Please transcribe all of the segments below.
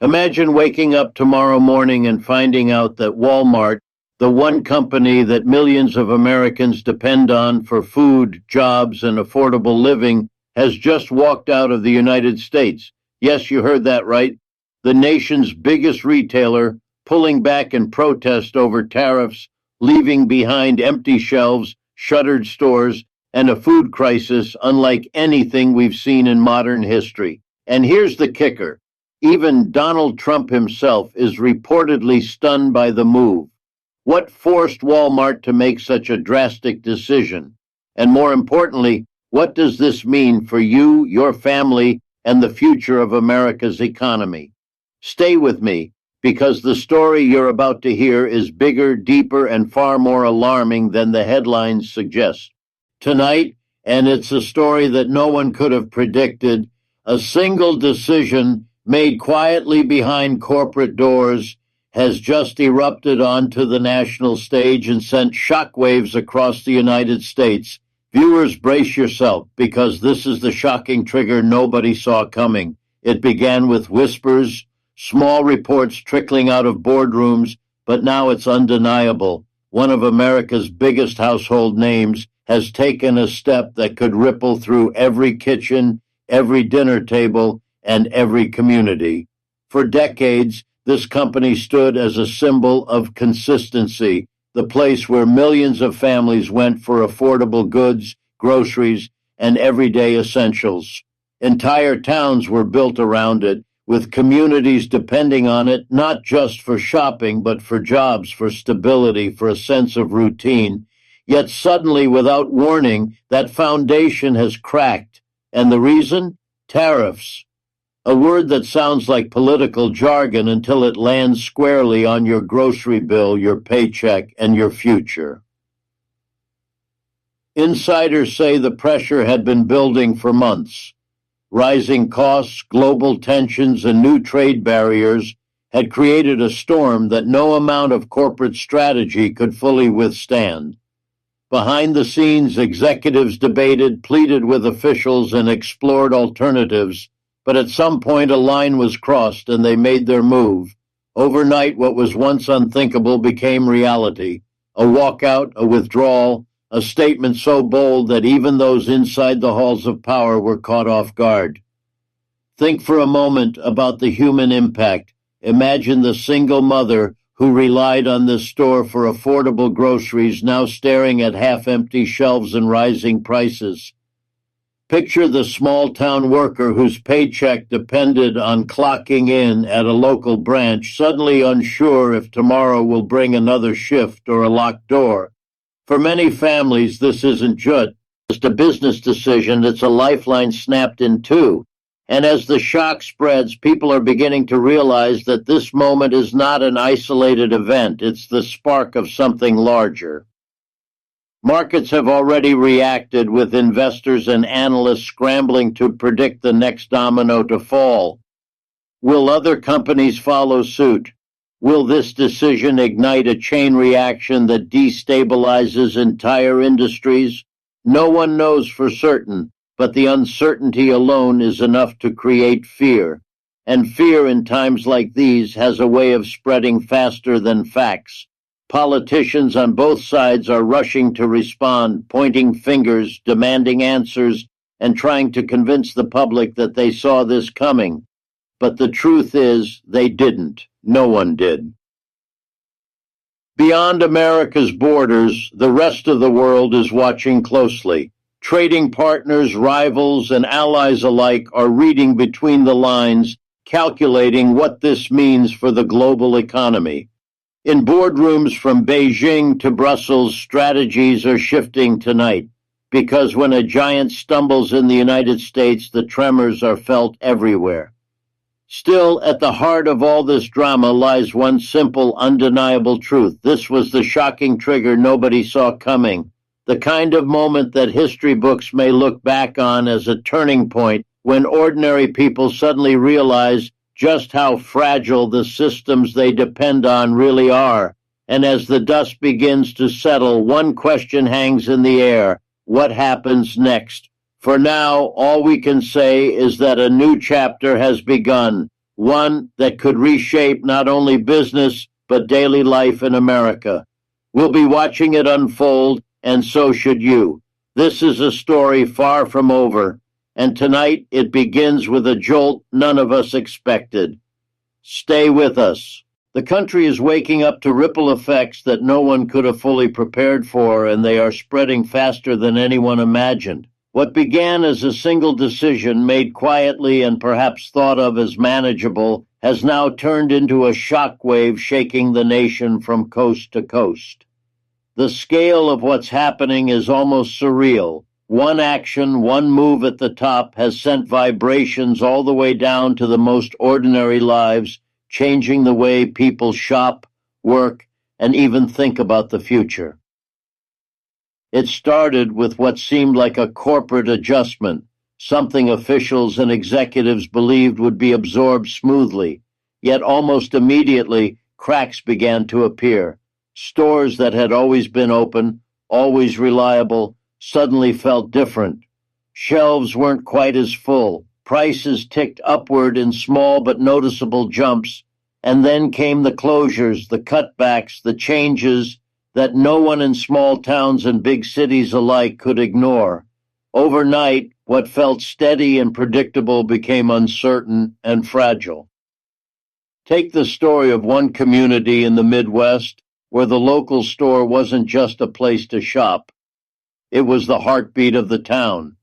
Imagine waking up tomorrow morning and finding out that Walmart, the one company that millions of Americans depend on for food, jobs, and affordable living, has just walked out of the United States. Yes, you heard that right. The nation's biggest retailer, pulling back in protest over tariffs, leaving behind empty shelves, shuttered stores, and a food crisis unlike anything we've seen in modern history. And here's the kicker. Even Donald Trump himself is reportedly stunned by the move. What forced Walmart to make such a drastic decision? And more importantly, what does this mean for you, your family, and the future of America's economy? Stay with me, because the story you're about to hear is bigger, deeper, and far more alarming than the headlines suggest. Tonight, and it's a story that no one could have predicted, a single decision made quietly behind corporate doors has just erupted onto the national stage and sent shockwaves across the United States. Viewers, brace yourself, because this is the shocking trigger nobody saw coming. It began with whispers, small reports trickling out of boardrooms, but now it's undeniable. One of America's biggest household names has taken a step that could ripple through every kitchen, every dinner table, and every community. For decades, this company stood as a symbol of consistency, the place where millions of families went for affordable goods, groceries, and everyday essentials. Entire towns were built around it, with communities depending on it not just for shopping, but for jobs, for stability, for a sense of routine. Yet suddenly, without warning, that foundation has cracked. And the reason? Tariffs. A word that sounds like political jargon until it lands squarely on your grocery bill, your paycheck, and your future. Insiders say the pressure had been building for months. Rising costs, global tensions, and new trade barriers had created a storm that no amount of corporate strategy could fully withstand. Behind the scenes, executives debated, pleaded with officials, and explored alternatives. But at some point, a line was crossed and they made their move. Overnight, what was once unthinkable became reality. A walkout, a withdrawal, a statement so bold that even those inside the halls of power were caught off guard. Think for a moment about the human impact. Imagine the single mother who relied on this store for affordable groceries now staring at half-empty shelves and rising prices. Picture the small-town worker whose paycheck depended on clocking in at a local branch, suddenly unsure if tomorrow will bring another shift or a locked door. For many families, this isn't just a business decision, it's a lifeline snapped in two. And as the shock spreads, people are beginning to realize that this moment is not an isolated event, it's the spark of something larger. Markets have already reacted, with investors and analysts scrambling to predict the next domino to fall. Will other companies follow suit? Will this decision ignite a chain reaction that destabilizes entire industries? No one knows for certain, but the uncertainty alone is enough to create fear. And fear in times like these has a way of spreading faster than facts. Politicians on both sides are rushing to respond, pointing fingers, demanding answers, and trying to convince the public that they saw this coming. But the truth is, they didn't. No one did. Beyond America's borders, the rest of the world is watching closely. Trading partners, rivals, and allies alike are reading between the lines, calculating what this means for the global economy. In boardrooms from Beijing to Brussels, strategies are shifting tonight, because when a giant stumbles in the United States, the tremors are felt everywhere. Still, at the heart of all this drama lies one simple, undeniable truth. This was the shocking trigger nobody saw coming, the kind of moment that history books may look back on as a turning point when ordinary people suddenly realize just how fragile the systems they depend on really are. And as the dust begins to settle, one question hangs in the air. What happens next? For now, all we can say is that a new chapter has begun, one that could reshape not only business but daily life in America. We'll be watching it unfold, and so should you. This is a story far from over, and tonight it begins with a jolt none of us expected. Stay with us. The country is waking up to ripple effects that no one could have fully prepared for, and they are spreading faster than anyone imagined. What began as a single decision made quietly and perhaps thought of as manageable has now turned into a shockwave shaking the nation from coast to coast. The scale of what's happening is almost surreal. One action, one move at the top has sent vibrations all the way down to the most ordinary lives, changing the way people shop, work, and even think about the future. It started with what seemed like a corporate adjustment, something officials and executives believed would be absorbed smoothly. Yet almost immediately, cracks began to appear. Stores that had always been open, always reliable, suddenly felt different. Shelves weren't quite as full. Prices ticked upward in small but noticeable jumps, and then came the closures, the cutbacks, the changes that no one in small towns and big cities alike could ignore. Overnight, what felt steady and predictable became uncertain and fragile. Take the story of one community in the Midwest where the local store wasn't just a place to shop. It was the heartbeat of the town.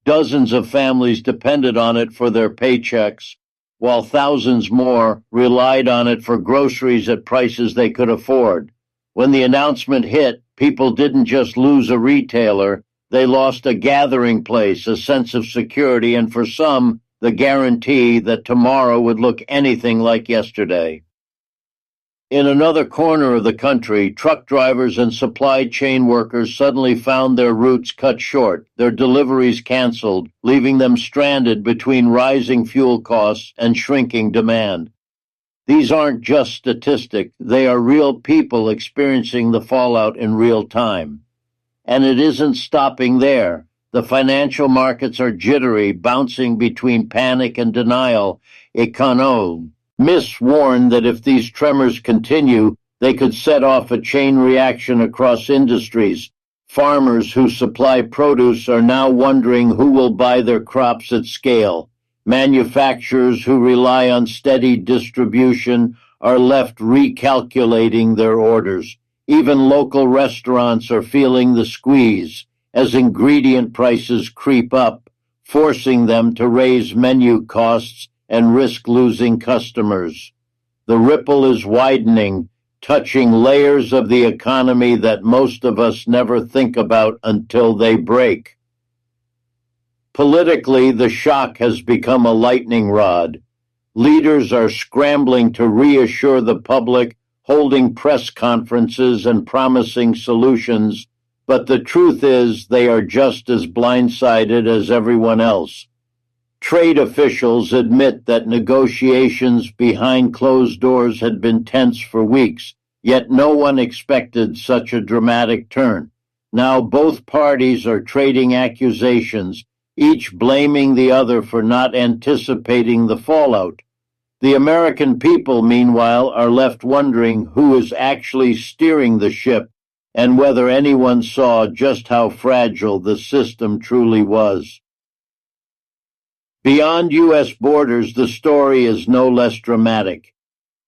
Dozens of families depended on it for their paychecks, while thousands more relied on it for groceries at prices they could afford. When the announcement hit, people didn't just lose a retailer, they lost a gathering place, a sense of security, and for some, the guarantee that tomorrow would look anything like yesterday. In another corner of the country, truck drivers and supply chain workers suddenly found their routes cut short, their deliveries canceled, leaving them stranded between rising fuel costs and shrinking demand. These aren't just statistics, they are real people experiencing the fallout in real time. And it isn't stopping there. The financial markets are jittery, bouncing between panic and denial. Economists warn that if these tremors continue, they could set off a chain reaction across industries. Farmers who supply produce are now wondering who will buy their crops at scale. Manufacturers who rely on steady distribution are left recalculating their orders. Even local restaurants are feeling the squeeze as ingredient prices creep up, forcing them to raise menu costs and risk losing customers. The ripple is widening, touching layers of the economy that most of us never think about until they break. Politically, the shock has become a lightning rod. Leaders are scrambling to reassure the public, holding press conferences and promising solutions, but the truth is they are just as blindsided as everyone else. Trade officials admit that negotiations behind closed doors had been tense for weeks, yet no one expected such a dramatic turn. Now both parties are trading accusations, each blaming the other for not anticipating the fallout. The American people, meanwhile, are left wondering who is actually steering the ship and whether anyone saw just how fragile the system truly was. Beyond U.S. borders, the story is no less dramatic.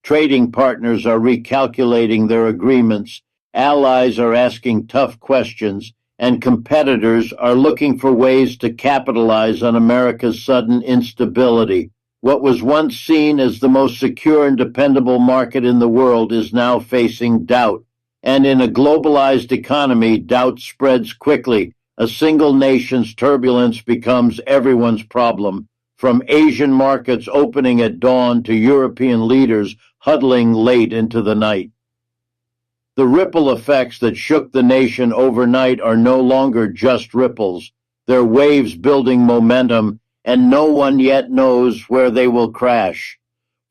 Trading partners are recalculating their agreements, allies are asking tough questions, and competitors are looking for ways to capitalize on America's sudden instability. What was once seen as the most secure and dependable market in the world is now facing doubt. And in a globalized economy, doubt spreads quickly. A single nation's turbulence becomes everyone's problem, from Asian markets opening at dawn to European leaders huddling late into the night. The ripple effects that shook the nation overnight are no longer just ripples. They're waves building momentum, and no one yet knows where they will crash.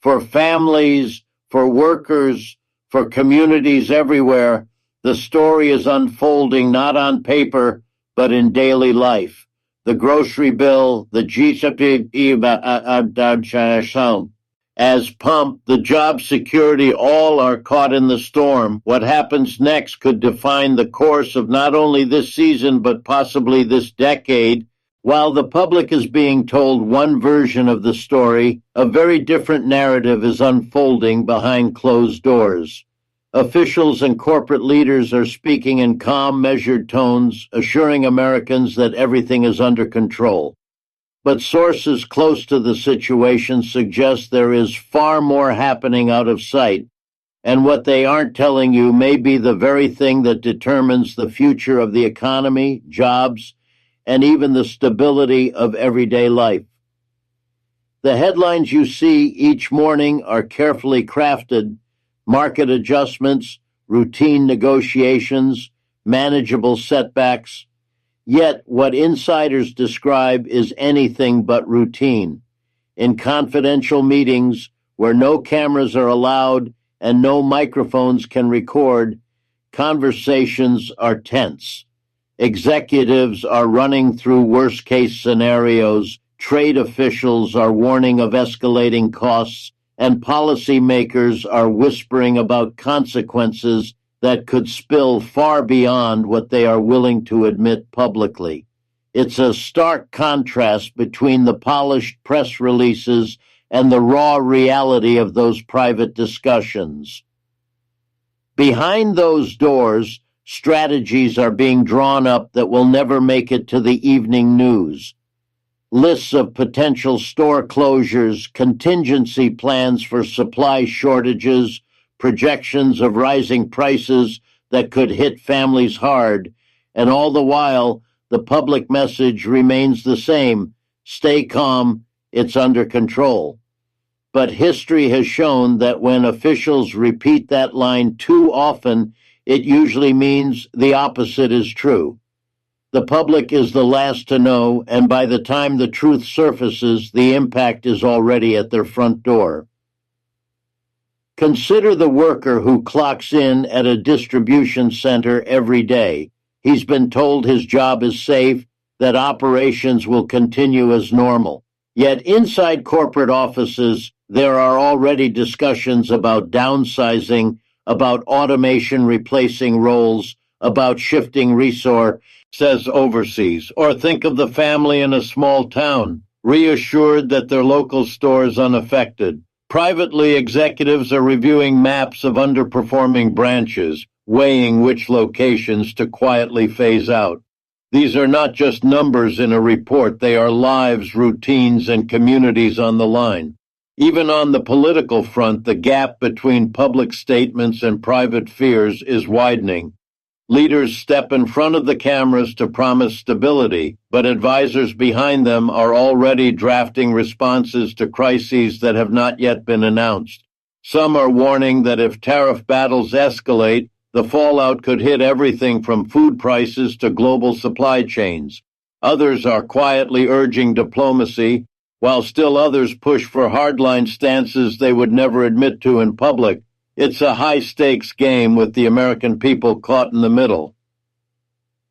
For families, for workers, for communities everywhere, the story is unfolding not on paper, but in daily life. The grocery bill, the GCP, As pump, the job security, all are caught in the storm. What happens next could define the course of not only this season, but possibly this decade. While the public is being told one version of the story, a very different narrative is unfolding behind closed doors. Officials and corporate leaders are speaking in calm, measured tones, assuring Americans that everything is under control. But sources close to the situation suggest there is far more happening out of sight, and what they aren't telling you may be the very thing that determines the future of the economy, jobs, and even the stability of everyday life. The headlines you see each morning are carefully crafted: market adjustments, routine negotiations, manageable setbacks. Yet what insiders describe is anything but routine. In confidential meetings where no cameras are allowed and no microphones can record, conversations are tense. Executives are running through worst-case scenarios, trade officials are warning of escalating costs, and policymakers are whispering about consequences that could spill far beyond what they are willing to admit publicly. It's a stark contrast between the polished press releases and the raw reality of those private discussions. Behind those doors, strategies are being drawn up that will never make it to the evening news. Lists of potential store closures, contingency plans for supply shortages, projections of rising prices that could hit families hard, and all the while, the public message remains the same: stay calm, it's under control. But history has shown that when officials repeat that line too often, it usually means the opposite is true. The public is the last to know, and by the time the truth surfaces, the impact is already at their front door. Consider the worker who clocks in at a distribution center every day. He's been told his job is safe, that operations will continue as normal. Yet inside corporate offices, there are already discussions about downsizing, about automation replacing roles, about shifting resources overseas. Or think of the family in a small town, reassured that their local store is unaffected. Privately, executives are reviewing maps of underperforming branches, weighing which locations to quietly phase out. These are not just numbers in a report, they are lives, routines, and communities on the line. Even on the political front, the gap between public statements and private fears is widening. Leaders step in front of the cameras to promise stability, but advisors behind them are already drafting responses to crises that have not yet been announced. Some are warning that if tariff battles escalate, the fallout could hit everything from food prices to global supply chains. Others are quietly urging diplomacy, while still others push for hardline stances they would never admit to in public. It's a high-stakes game with the American people caught in the middle.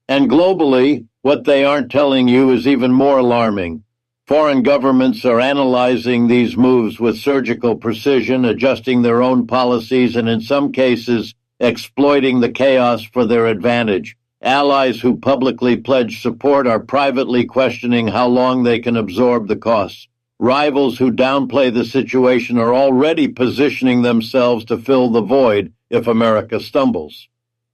And globally, what they aren't telling you is even more alarming. Foreign governments are analyzing these moves with surgical precision, adjusting their own policies, and in some cases, exploiting the chaos for their advantage. Allies who publicly pledge support are privately questioning how long they can absorb the costs. Rivals who downplay the situation are already positioning themselves to fill the void if America stumbles.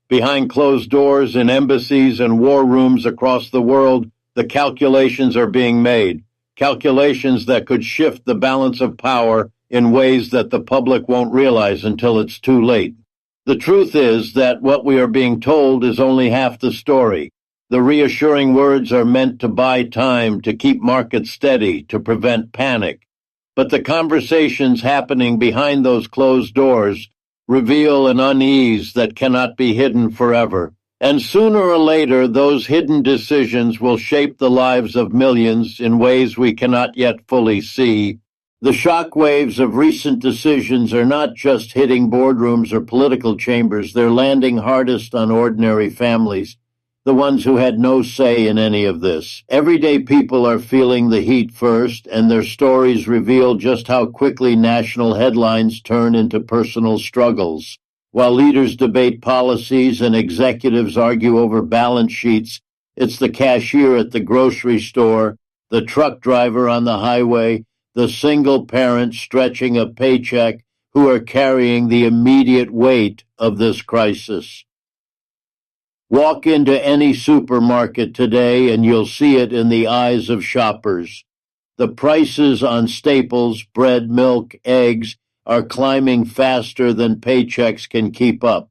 Behind closed doors in embassies and war rooms across the world, the calculations are being made. Calculations that could shift the balance of power in ways that the public won't realize until it's too late. The truth is that what we are being told is only half the story. The reassuring words are meant to buy time, to keep markets steady, to prevent panic. But the conversations happening behind those closed doors reveal an unease that cannot be hidden forever. And sooner or later, those hidden decisions will shape the lives of millions in ways we cannot yet fully see. The shockwaves of recent decisions are not just hitting boardrooms or political chambers, they're landing hardest on ordinary families. the ones who had no say in any of this. Everyday people are feeling the heat first, and their stories reveal just how quickly national headlines turn into personal struggles. While leaders debate policies and executives argue over balance sheets, it's the cashier at the grocery store, the truck driver on the highway, the single parent stretching a paycheck who are carrying the immediate weight of this crisis. Walk into any supermarket today and you'll see it in the eyes of shoppers. The prices on staples, bread, milk, eggs, are climbing faster than paychecks can keep up.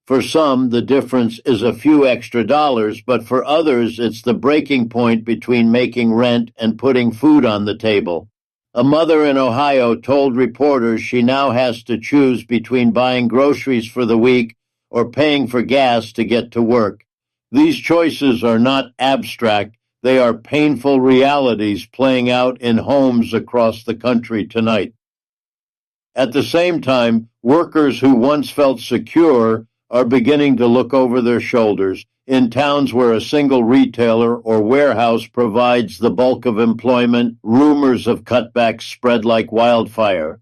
For some, the difference is a few extra dollars, but for others, it's the breaking point between making rent and putting food on the table. A mother in Ohio told reporters she now has to choose between buying groceries for the week or paying for gas to get to work. These choices are not abstract, they are painful realities playing out in homes across the country tonight. At the same time, workers who once felt secure are beginning to look over their shoulders. In towns where a single retailer or warehouse provides the bulk of employment, rumors of cutbacks spread like wildfire.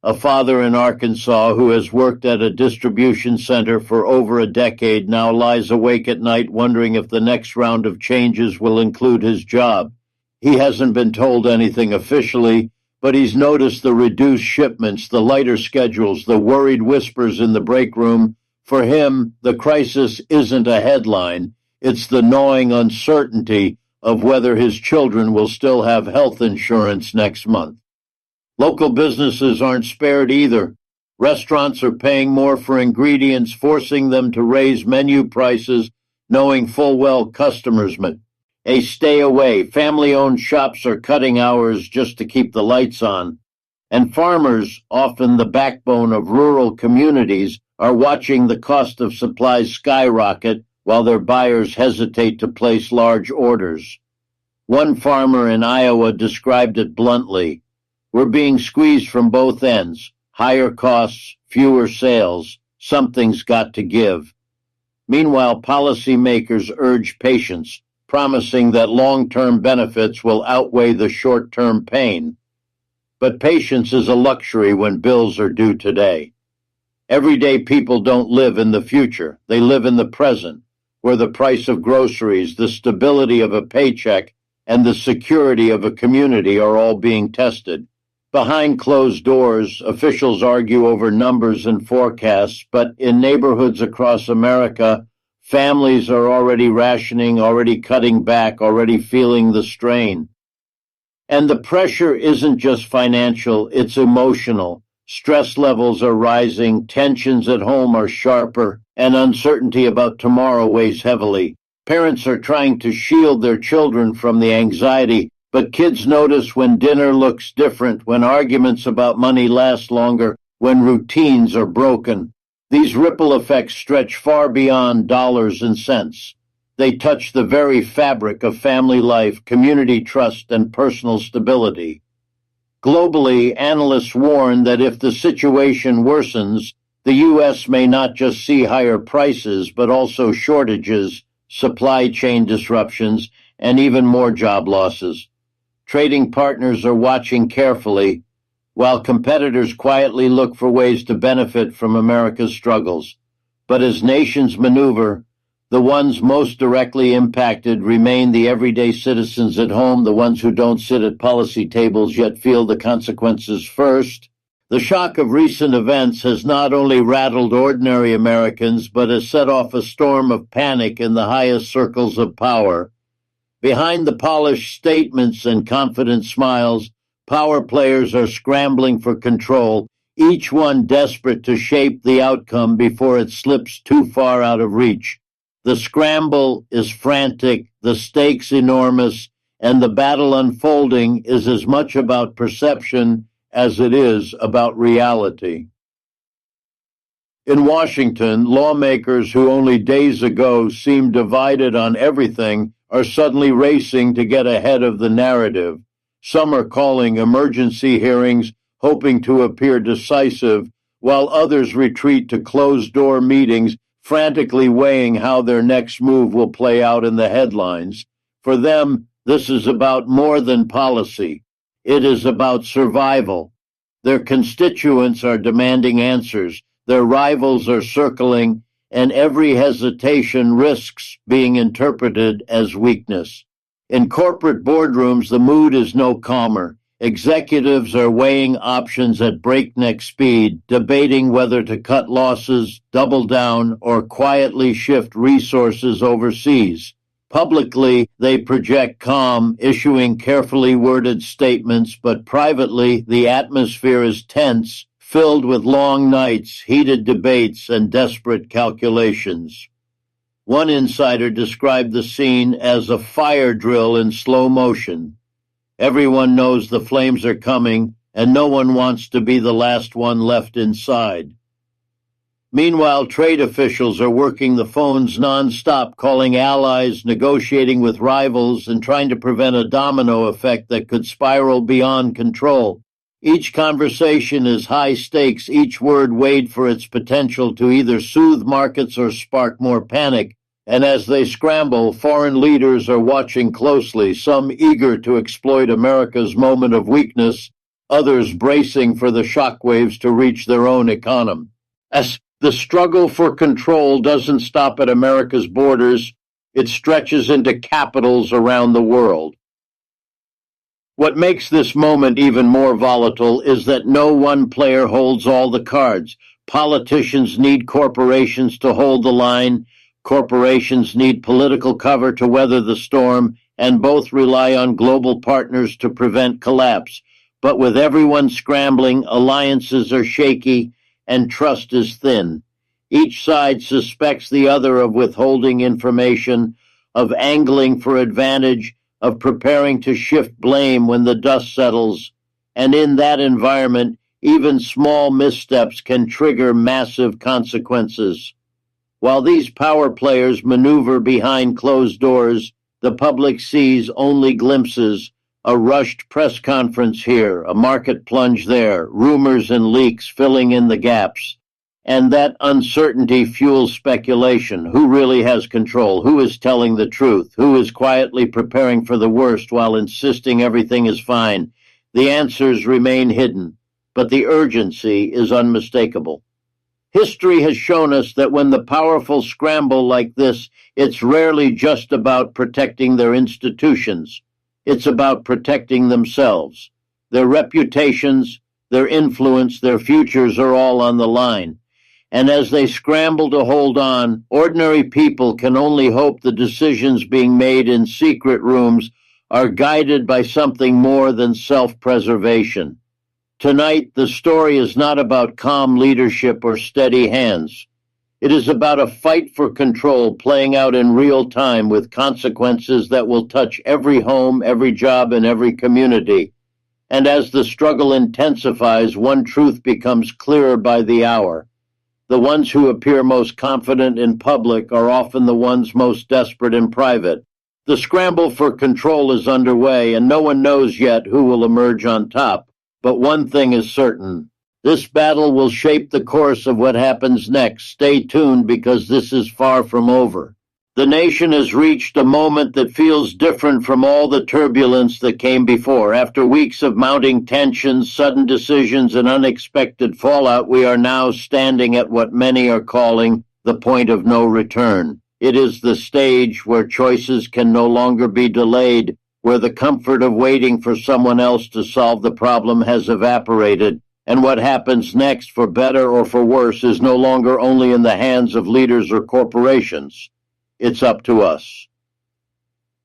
A father in Arkansas who has worked at a distribution center for over a decade now lies awake at night wondering if the next round of changes will include his job. He hasn't been told anything officially, but he's noticed the reduced shipments, the lighter schedules, the worried whispers in the break room. For him, the crisis isn't a headline, it's the gnawing uncertainty of whether his children will still have health insurance next month. Local businesses aren't spared either. Restaurants are paying more for ingredients, forcing them to raise menu prices, knowing full well customers may stay away. Family-owned shops are cutting hours just to keep the lights on. And farmers, often the backbone of rural communities, are watching the cost of supplies skyrocket while their buyers hesitate to place large orders. One farmer in Iowa described it bluntly. We're being squeezed from both ends. Higher costs, fewer sales. Something's got to give. Meanwhile, policymakers urge patience, promising that long-term benefits will outweigh the short-term pain. But patience is a luxury when bills are due today. Everyday people don't live in the future. They live in the present, where the price of groceries, the stability of a paycheck, and the security of a community are all being tested. Behind closed doors, officials argue over numbers and forecasts, but in neighborhoods across America, families are already rationing, already cutting back, already feeling the strain. And the pressure isn't just financial, it's emotional. Stress levels are rising, tensions at home are sharper, and uncertainty about tomorrow weighs heavily. Parents are trying to shield their children from the anxiety, but kids notice when dinner looks different, when arguments about money last longer, when routines are broken. These ripple effects stretch far beyond dollars and cents. They touch the very fabric of family life, community trust, and personal stability. Globally, analysts warn that if the situation worsens, the U.S. may not just see higher prices, but also shortages, supply chain disruptions, and even more job losses. Trading partners are watching carefully, while competitors quietly look for ways to benefit from America's struggles. But as nations maneuver, the ones most directly impacted remain the everyday citizens at home, the ones who don't sit at policy tables yet feel the consequences first. The shock of recent events has not only rattled ordinary Americans, but has set off a storm of panic in the highest circles of power. Behind the polished statements and confident smiles, power players are scrambling for control, each one desperate to shape the outcome before it slips too far out of reach. The scramble is frantic, the stakes enormous, and the battle unfolding is as much about perception as it is about reality. In Washington, lawmakers who only days ago seemed divided on everything are suddenly racing to get ahead of the narrative. Some are calling emergency hearings, hoping to appear decisive, while others retreat to closed-door meetings, frantically weighing how their next move will play out in the headlines. For them, this is about more than policy. It is about survival. Their constituents are demanding answers. Their rivals are circling, and every hesitation risks being interpreted as weakness. In corporate boardrooms, the mood is no calmer. Executives are weighing options at breakneck speed, debating whether to cut losses, double down, or quietly shift resources overseas. Publicly, they project calm, issuing carefully worded statements, but privately, the atmosphere is tense, filled with long nights, heated debates, and desperate calculations. One insider described the scene as a fire drill in slow motion. Everyone knows the flames are coming, and no one wants to be the last one left inside. Meanwhile, trade officials are working the phones nonstop, calling allies, negotiating with rivals, and trying to prevent a domino effect that could spiral beyond control. Each conversation is high stakes, each word weighed for its potential to either soothe markets or spark more panic. And as they scramble, foreign leaders are watching closely, some eager to exploit America's moment of weakness, others bracing for the shockwaves to reach their own economy. As the struggle for control doesn't stop at America's borders, it stretches into capitals around the world. What makes this moment even more volatile is that no one player holds all the cards. Politicians need corporations to hold the line. Corporations need political cover to weather the storm, and both rely on global partners to prevent collapse. But with everyone scrambling, alliances are shaky, and trust is thin. Each side suspects the other of withholding information, of angling for advantage, of preparing to shift blame when the dust settles. And in that environment, even small missteps can trigger massive consequences. While these power players maneuver behind closed doors, the public sees only glimpses, a rushed press conference here, a market plunge there, rumors and leaks filling in the gaps. And that uncertainty fuels speculation. Who really has control? Who is telling the truth? Who is quietly preparing for the worst while insisting everything is fine? The answers remain hidden, but the urgency is unmistakable. History has shown us that when the powerful scramble like this, it's rarely just about protecting their institutions. It's about protecting themselves. Their reputations, their influence, their futures are all on the line. And as they scramble to hold on, ordinary people can only hope the decisions being made in secret rooms are guided by something more than self-preservation. Tonight, the story is not about calm leadership or steady hands. It is about a fight for control playing out in real time with consequences that will touch every home, every job, and every community. And as the struggle intensifies, one truth becomes clearer by the hour. The ones who appear most confident in public are often the ones most desperate in private. The scramble for control is underway, and no one knows yet who will emerge on top. But one thing is certain. This battle will shape the course of what happens next. Stay tuned because this is far from over. The nation has reached a moment that feels different from all the turbulence that came before. After weeks of mounting tensions, sudden decisions, and unexpected fallout, we are now standing at what many are calling the point of no return. It is the stage where choices can no longer be delayed, where the comfort of waiting for someone else to solve the problem has evaporated, and what happens next, for better or for worse, is no longer only in the hands of leaders or corporations. It's up to us.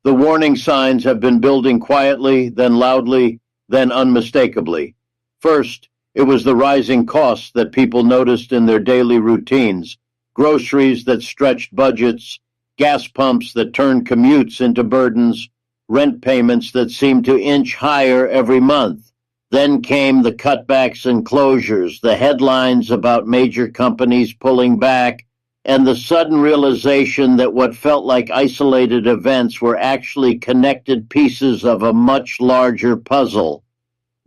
The warning signs have been building quietly, then loudly, then unmistakably. First, it was the rising costs that people noticed in their daily routines, groceries that stretched budgets, gas pumps that turned commutes into burdens, rent payments that seemed to inch higher every month. Then came the cutbacks and closures, the headlines about major companies pulling back, and the sudden realization that what felt like isolated events were actually connected pieces of a much larger puzzle.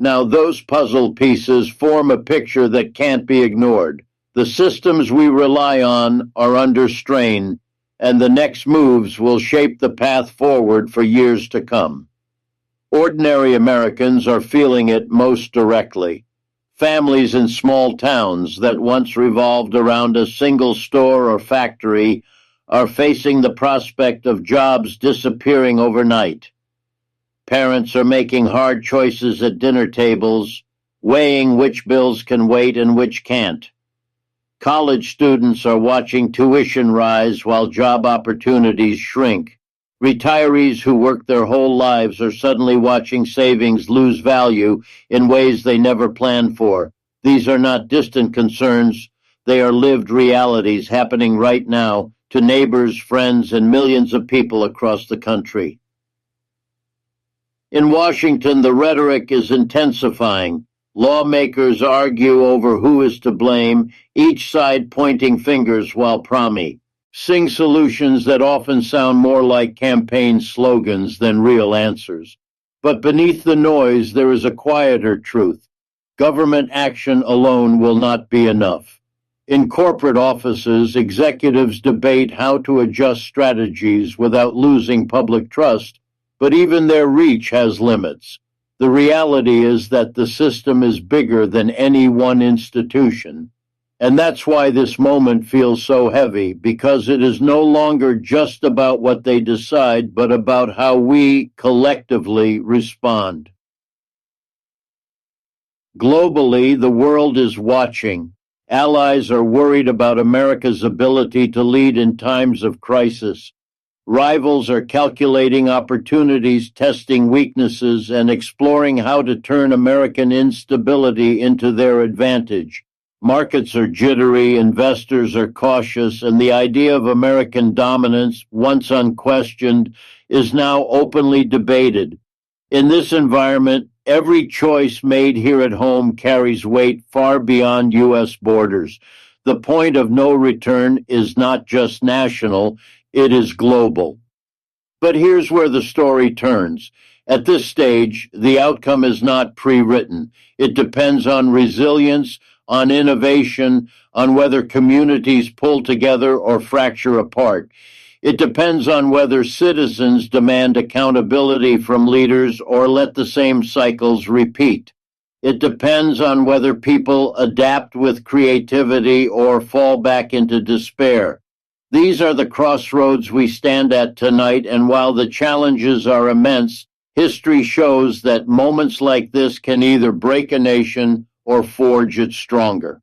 Now, those puzzle pieces form a picture that can't be ignored. The systems we rely on are under strain, and the next moves will shape the path forward for years to come. Ordinary Americans are feeling it most directly. Families in small towns that once revolved around a single store or factory are facing the prospect of jobs disappearing overnight. Parents are making hard choices at dinner tables, weighing which bills can wait and which can't. College students are watching tuition rise while job opportunities shrink. Retirees who worked their whole lives are suddenly watching savings lose value in ways they never planned for. These are not distant concerns, they are lived realities happening right now to neighbors, friends, and millions of people across the country. In Washington, the rhetoric is intensifying. Lawmakers argue over who is to blame, each side pointing fingers while promising solutions that often sound more like campaign slogans than real answers. But beneath the noise, there is a quieter truth. Government action alone will not be enough. In corporate offices, executives debate how to adjust strategies without losing public trust, but even their reach has limits. The reality is that the system is bigger than any one institution. And that's why this moment feels so heavy, because it is no longer just about what they decide, but about how we collectively respond. Globally, the world is watching. Allies are worried about America's ability to lead in times of crisis. Rivals are calculating opportunities, testing weaknesses, and exploring how to turn American instability into their advantage. Markets are jittery, investors are cautious, and the idea of American dominance, once unquestioned, is now openly debated. In this environment, every choice made here at home carries weight far beyond U.S. borders. The point of no return is not just national, it is global. But here's where the story turns. At this stage, the outcome is not pre-written. It depends on resilience, on innovation, on whether communities pull together or fracture apart. It depends on whether citizens demand accountability from leaders or let the same cycles repeat. It depends on whether people adapt with creativity or fall back into despair. These are the crossroads we stand at tonight, and while the challenges are immense, history shows that moments like this can either break a nation or forge it stronger.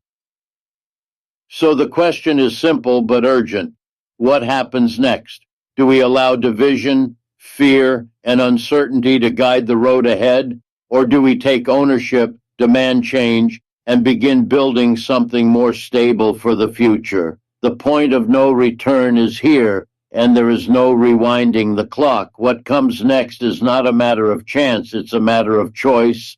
So the question is simple but urgent. What happens next? Do we allow division, fear, and uncertainty to guide the road ahead? Or do we take ownership, demand change, and begin building something more stable for the future? The point of no return is here, and there is no rewinding the clock. What comes next is not a matter of chance, it's a matter of choice,